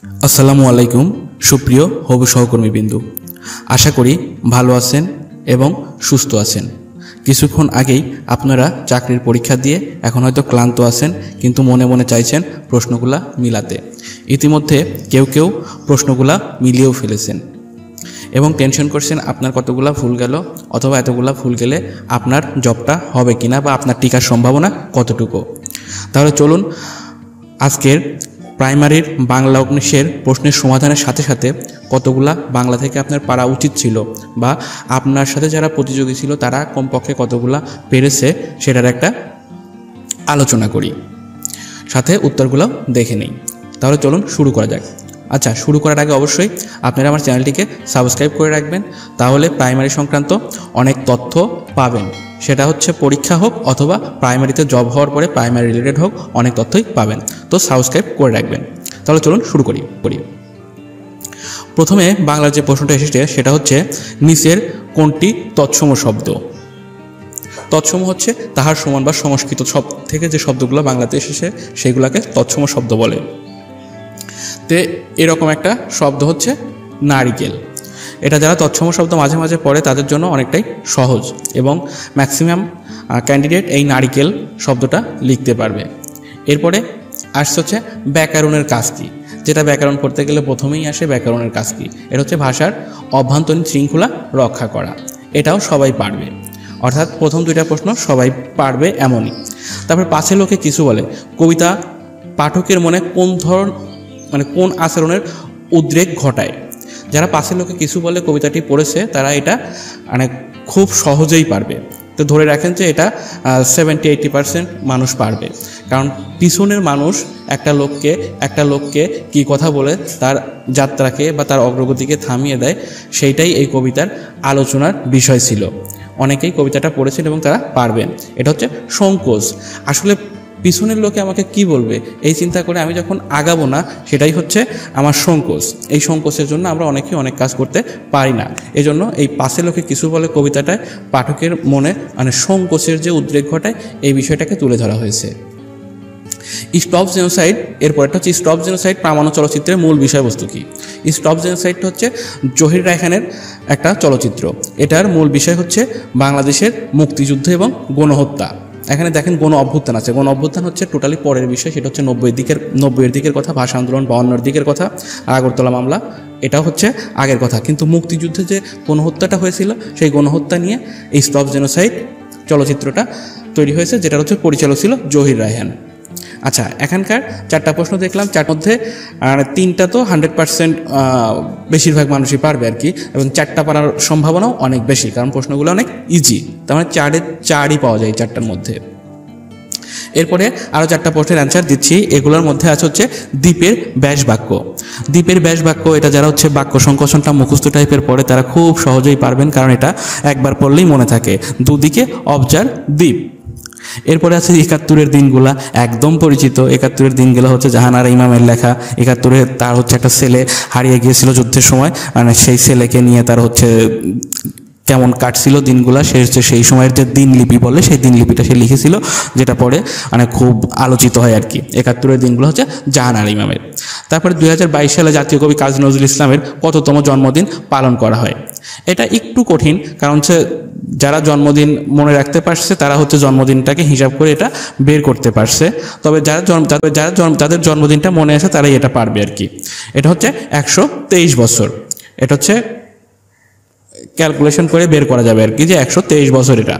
আসসালামু আলাইকুম সুপ্রিয় হবু সহকর্মীবৃন্দ, আশা করি ভালো আছেন এবং সুস্থ আছেন। কিছুক্ষণ আগেই আপনারা চাকরির পরীক্ষা দিয়ে এখন হয়তো ক্লান্ত আছেন, কিন্তু মনে মনে চাইছেন প্রশ্নগুলা মিলাতে। ইতিমধ্যে কেউ কেউ প্রশ্নগুলা মিলিয়েও ফেলেছেন এবং টেনশন করছেন আপনার কতগুলা ভুল গেল, অথবা এতগুলা ভুল গেলে আপনার জবটা হবে কিনা বা আপনার টিকার সম্ভাবনা কতটুকু। তাহলে চলুন আজকের প্রাইমারির বাংলা 19-এর প্রশ্নের সমাধানের সাথে সাথে কতগুলা বাংলা থেকে আপনার পারা উচিত ছিল বা আপনার সাথে যারা প্রতিযোগী ছিল তারা কমপক্ষে কতগুলা পেরেছে সেটার একটা আলোচনা করি, সাথে উত্তরগুলো দেখে নেই। তাহলে চলুন শুরু করা যাক। আচ্ছা, শুরু করার আগে অবশ্যই আপনারা আমার চ্যানেলটিকে সাবস্ক্রাইব করে রাখবেন, তাহলে প্রাইমারি সংক্রান্ত অনেক তথ্য পাবেন। সেটা হচ্ছে পরীক্ষা হোক অথবা প্রাইমারিতে জব হওয়ার পরে প্রাইমারি রিলেটেড হোক, অনেক তথ্যই পাবেন। তো সাবস্ক্রাইব করে রাখবেন। তাহলে চলুন শুরু করি। প্রথমে বাংলার যে প্রশ্নটা এসেছে সেটা হচ্ছে, নিচের কোনটি তৎসম শব্দ? তৎসম হচ্ছে তাহার সমান বা সংস্কৃত শব্দ থেকে যে শব্দগুলো বাংলাতে এসেছে সেগুলোকে তৎসম শব্দ বলে। তে এরকম একটা শব্দ হচ্ছে নারিকেল। এটা যারা তৎসম শব্দ মাঝে মাঝে পড়ে তাদের জন্য অনেকটাই সহজ, এবং ম্যাক্সিমাম ক্যান্ডিডেট এই নারিকেল শব্দটা লিখতে পারবে। এরপরে আসছে হচ্ছে ব্যাকরণের কাজ কী, যেটা ব্যাকরণ পড়তে গেলে প্রথমেই আসে ব্যাকরণের কাজ কী। এটা হচ্ছে ভাষার অভ্যন্তরীণ শৃঙ্খলা রক্ষা করা। এটাও সবাই পারবে, অর্থাৎ প্রথম দুইটা প্রশ্ন সবাই পারবে এমনই। তারপর পাছে লোকে কিছু বলে, কবিতা পাঠকের মনে কোন আচরণের উদ্রেক ঘটায়। যারা পাশের লোকে কিছু বলে কবিতাটি পড়েছে তারা এটা খুব সহজেই পারবে। তো ধরে রাখেন যে এটা 70-80% মানুষ পারবে, কারণ পিছনের মানুষ একটা লোককে কি কথা বলে তার যাত্রাকে বা তার অগ্রগতিকে থামিয়ে দেয়, সেইটাই এই কবিতার আলোচনার বিষয় ছিল। অনেকেই কবিতাটা পড়েছেন এবং তারা পারবেন। এটা হচ্ছে সংকোচ। আসলে পিছনের লোকে আমাকে কি বলবে এই চিন্তা করে আমি যখন আগাবো না, সেটাই হচ্ছে আমার সংকোচ। এই সংকোচের জন্য আমরা অনেকেই অনেক কাজ করতে পারি না। এই জন্য এই পাশে লোকে কিছু বলে কবিতাটায় পাঠকের মনে সংকোচের যে উদ্রেক ঘটায় এই বিষয়টাকে তুলে ধরা হয়েছে। স্টপ জেনোসাইড, এরপর একটা হচ্ছে স্টপ জেনোসাইড প্রামাণ্য চলচ্চিত্রের মূল বিষয়বস্তু কী? স্টপ জেনোসাইডটা হচ্ছে জহির রায়হানের একটা চলচ্চিত্র। এটার মূল বিষয় হচ্ছে বাংলাদেশের মুক্তিযুদ্ধ এবং গণহত্যা। এখানে দেখেন গণ অভ্যুত্থান আছে। গণ অভ্যুত্থান হচ্ছে টোটালি পরের বিষয়, সেটা হচ্ছে 90-এর দিকের কথা, ভাষা আন্দোলন 52-এর দিকের কথা, আগরতলা মামলা, এটাও হচ্ছে আগের কথা। কিন্তু মুক্তিযুদ্ধে যে গণহত্যাটা হয়েছিল সেই গণহত্যা নিয়ে এই স্টপ জেনোসাইড চলচ্চিত্রটা তৈরি হয়েছে, যেটা হচ্ছে পরিচালক ছিল জহির রায়হান। আচ্ছা, এখানকার 4টা প্রশ্ন দেখলাম, 4 মধ্যে 3টা তো 100% বেশিরভাগ মানুষই পারবে আর কি, এবং 4টা পারার সম্ভাবনাও অনেক বেশি, কারণ প্রশ্নগুলো অনেক ইজি। তার মানে 4ই পাওয়া যায় 4টার মধ্যে। এরপরে আরও 4টা প্রশ্নের অ্যান্সার দিচ্ছি। এগুলোর মধ্যে আছে হচ্ছে দ্বীপের ব্যাস বাক্য। দ্বীপের ব্যাস বাক্য, এটা যারা হচ্ছে বাক্য সংকোচনটা মুখস্থ টাইপের পড়ে তারা খুব সহজেই পারবেন, কারণ এটা একবার পড়লেই মনে থাকে। দুদিকে অবজার দ্বীপ। এরপরে আছে 71-এর দিনগুলা, একদম পরিচিত। 71-এর দিনগুলো হচ্ছে জাহানারা ইমামের লেখা। 71-এ তার হচ্ছে একটা ছেলে হারিয়ে গিয়েছিল যুদ্ধের সময়, সেই ছেলেকে নিয়ে তার হচ্ছে কেমন কাটছিল দিনগুলা, সে হচ্ছে সেই সময়ের যে দিনলিপি বলে সেই দিনলিপিটা সে লিখেছিল, যেটা পরে খুব আলোচিত হয় আর কি। 71-এর দিনগুলো হচ্ছে জাহানারা ইমামের। তারপরে 2022 সালে জাতীয় কবি কাজী নজরুল ইসলামের কততম জন্মদিন পালন করা হয়? এটা একটু কঠিন, কারণ হচ্ছে যারা জন্মদিন মনে রাখতে পারছে তারা হচ্ছে জন্মদিনটাকে হিসাব করে এটা বের করতে পারছে, তবে যাদের জন্মদিনটা মনে আছে তারাই এটা পারবে আর কি। এটা হচ্ছে 123 বছর। এটা হচ্ছে ক্যালকুলেশন করে বের করা যাবে আর কি, যে 123 বছর এটা।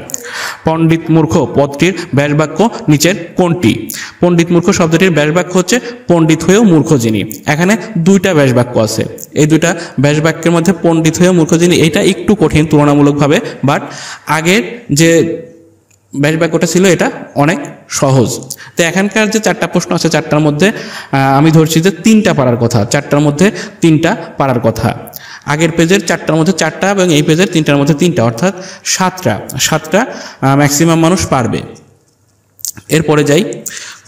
পণ্ডিত মূর্খ পদটির ব্যাসবাক্য নিচের কোনটি? পণ্ডিত মূর্খ শব্দটির ব্যাসবাক্য হচ্ছে পণ্ডিত হয়েও মূর্খ যিনি। এখানে 2টা ব্যাসবাক্য আছে। এই 2টা ব্যাসবাক্যের মধ্যে পণ্ডিত হয়েও মূর্খ যিনি, এটা একটু কঠিন তুলনামূলকভাবে, বাট আগের যে ব্যাসবাক্যটা ছিল এটা অনেক সহজ। তো এখানকার যে 4টা প্রশ্ন আছে 4টার মধ্যে আমি ধরছি যে 3টা পারার কথা, 4টার মধ্যে 3টা পারার কথা। আগের পেজের 4টার মধ্যে 4টা এবং এই পেজের 3টার মধ্যে 3টা, অর্থাৎ 7টা ম্যাক্সিমাম মানুষ পারবে। এরপরে যাই,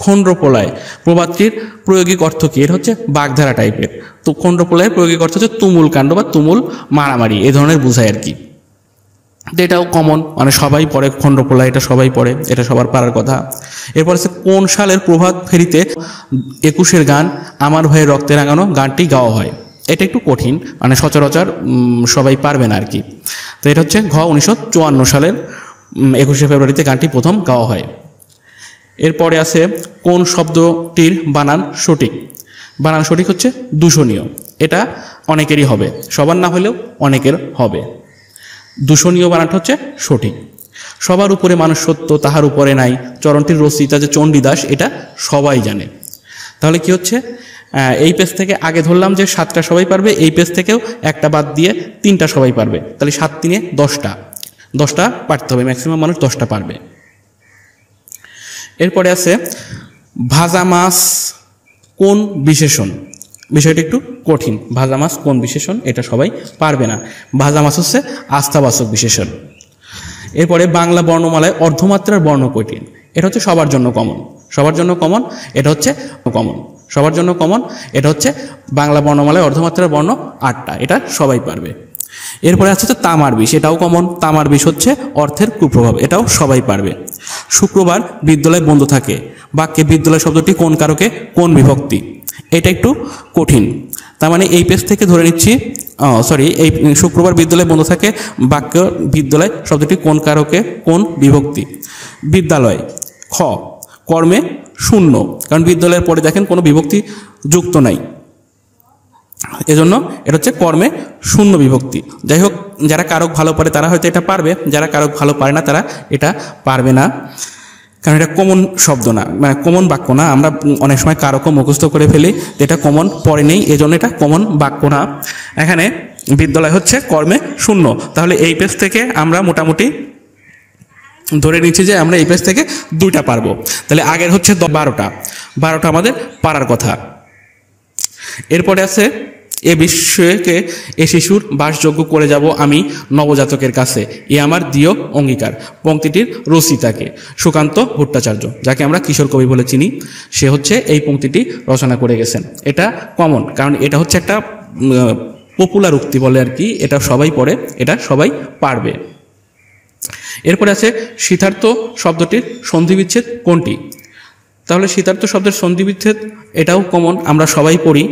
খণ্ডপ্রলয় প্রবাদটির প্রয়োগিক অর্থ কী? এটা হচ্ছে বাগধারা টাইপের। তো খণ্ডপ্রলয়ের প্রয়োগিক অর্থ হচ্ছে তুমুল কাণ্ড বা তুমুল মারামারি, এ ধরনের বোঝায় আর কি। তো এটাও কমন, মানে সবাই পড়ে, খণ্ডপোলা এটা সবাই পড়ে, এটা সবার পারার কথা। এরপর আছে কোন সালের প্রভাত ফেরিতে 21-এর গান আমার ভাইয়ের রক্তে রাঙানো গানটি গাওয়া হয়। এটা একটু কঠিন, মানে সচরাচর সবাই পারবে না আর কি। তো এটা হচ্ছে ঘ 1954 সালের 21শে ফেব্রুয়ারিতে গানটি প্রথম গাওয়া হয়। এরপরে আছে কোন শব্দটির বানান সঠিক। বানান সঠিক হচ্ছে দূষণীয়। এটা অনেকেরই হবে, সবার না হলেও অনেকের হবে। দূষণীয় বানানটা হচ্ছে সঠিক। সবার উপরে মানুষ সত্য, তাহার উপরে নাই, চরণটির রচয়িতা যে চণ্ডীদাস, এটা সবাই জানে। তাহলে কি হচ্ছে, এই পেজ থেকে আগে ধরলাম যে 7টা সবাই পারবে, এই পেজ থেকেও একটা বাদ দিয়ে 3টা সবাই পারবে, তাহলে 7 3 10টা, 10টা পারতে হবে, ম্যাক্সিমাম মানুষ 10টা পারবে। এরপরে আছে ভাজা মাছ কোন বিশেষণ। বিষয়টা একটু কঠিন, ভাজা মাছ কোন বিশেষণ, এটা সবাই পারবে না। ভাজা মাছ হচ্ছে আস্থাবাচক বিশেষণ। এরপরে বাংলা বর্ণমালায় অর্ধমাত্রার বর্ণ কয়টি। এটা হচ্ছে সবার জন্য কমন, সবার জন্য কমন, এটা হচ্ছে কমন, সবার জন্য কমন, এটা হচ্ছে বাংলা বর্ণমালায় অর্ধমাত্রার বর্ণ 8টা, এটা সবাই পারবে। এরপরে আছে তো তামার বিষ, এটাও কমন। তামার বিষ হচ্ছে অর্থের কুপ্রভাব, এটাও সবাই পারবে। শুক্রবার বিদ্যালয় বন্ধ থাকে, বাক্যে বিদ্যালয় শব্দটি কোন কারকে কোন বিভক্তি। এটা একটু কঠিন, তার মানে এই পেজ থেকে ধরে নিচ্ছি, এই শুক্রবার বিদ্যালয় বন্ধ থাকে, বাক্য বিদ্যালয় শব্দটি কোন কারকে কোন বিভক্তি। বিদ্যালয়, খ কর্মে শূন্য, কারণ বিদ্যালয়ের পরে দেখেন কোনো বিভক্তি যুক্ত নাই, এজন্য এটা হচ্ছে কর্মে শূন্য বিভক্তি। যাই হোক, যারা কারক ভালো পারে তারা হয়তো এটা পারবে, যারা কারক ভালো পারে না তারা এটা পারবে না, কারণ এটা কমন শব্দ না, মানে কমন বাক্য না। আমরা অনেক সময় কারকও মুখস্থ করে ফেলি, এটা কমন পড়ে নেই, এজন্য এটা কমন বাক্য না। এখানে বিদ্যালয় হচ্ছে কর্মে শূন্য, তাহলে এই পেজ থেকে আমরা মোটামুটি ধরে নিচ্ছি যে আমরা এই পেজ থেকে 2টা পারবো। তাহলে আগের হচ্ছে 12টা আমাদের পারার কথা। এরপরে আছে এ বিশ্বকে এ শিশুর বাসযোগ্য করে যাব আমি নবজাতকের কাছে, এ আমার দিয় অঙ্গীকার। পংক্তিটির রচয়িতাকে সুকান্ত ভট্টাচার্য, যাকে আমরা কিশোর কবি বলে চিনি, সে হচ্ছে এই পংক্তিটি রচনা করে গেছেন। এটা কমন, কারণ এটা হচ্ছে একটা পপুলার উক্তি বলে আর কি, এটা সবাই পড়ে, এটা সবাই পারবে। এরপরে আছে শীতার্থ শব্দটির সন্ধিবিচ্ছেদ কোনটি। তাহলে শীতার্থ শব্দের সন্ধিবিচ্ছেদ এটাও কমন, আমরা সবাই পড়ি,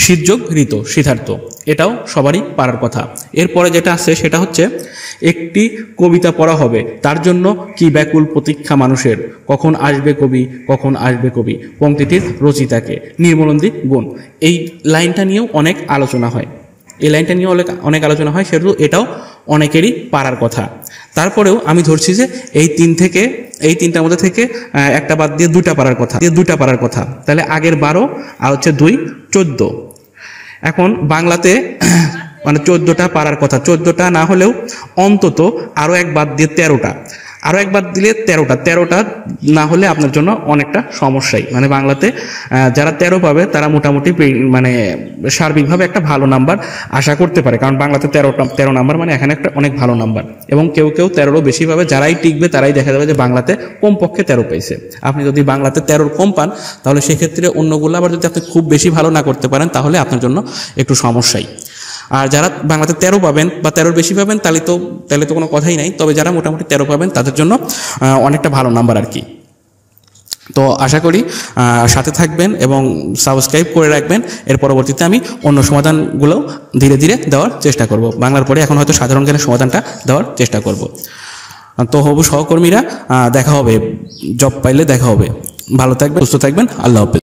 শীতযোগ ঋত, শীতার্থ, এটাও সবারই পারার কথা। এরপরে যেটা আছে সেটা হচ্ছে একটি কবিতা পড়া হবে, তার জন্য কি ব্যাকুল প্রতীক্ষা মানুষের, কখন আসবে কবি, কখন আসবে কবি। পংক্তিটির রচয়িতাকে নির্মলন্দী গুণ। এই লাইনটা নিয়েও অনেক আলোচনা হয়, এই লাইনটা নিয়ে অনেক আলোচনা হয়, সেহেতু এটাও অনেকেরই পারার কথা। তারপরেও আমি ধরছি যে এই 3টার মধ্যে থেকে একটা বাদ দিয়ে 2টা পারার কথা, তাহলে আগের 12 আর হচ্ছে 2 14। এখন বাংলাতে মানে 14টা পারার কথা, 14টা না হলেও অন্তত আরও এক বাদ দিয়ে 13টা, আরও এক বাদ দিলে 13টা না হলে আপনার জন্য অনেকটা সমস্যাই। মানে বাংলাতে যারা 13 পাবে তারা মোটামুটি মানে সার্বিকভাবে একটা ভালো নাম্বার আশা করতে পারে, কারণ বাংলাতে 13 নাম্বার মানে এখানে একটা অনেক ভালো নাম্বার। এবং কেউ 13ও বেশি পাবে, যারাই টিকবে তারাই দেখা যাবে যে বাংলাতে কমপক্ষে 13 পেয়েছে। আপনি যদি বাংলাতে 13 কম পান তাহলে সেক্ষেত্রে অন্যগুলো আবার যদি আপনি খুব বেশি ভালো না করতে পারেন তাহলে আপনার জন্য একটু সমস্যাই। আর যারা বাংলাতে 13 পাবেন বা 13 বেশি পাবেন তাহলে তো কোনো কথাই নাই, তবে যারা মোটামুটি 13 পাবেন তাদের জন্য অনেকটা ভালো নাম্বার আর কি। তো আশা করি সাথে থাকবেন এবং সাবস্ক্রাইব করে রাখবেন। এর পরবর্তীতে আমি অন্য সমাধানগুলো ধীরে ধীরে দেওয়ার চেষ্টা করব। বাংলার পরে এখন হয়তো সাধারণ জ্ঞানের সমাধানটা দেওয়ার চেষ্টা করব। তো হবু সহকর্মীরা, দেখা হবে, জব পাইলে দেখা হবে। ভালো থাকবেন, সুস্থ থাকবেন, আল্লাহ হাফেজ।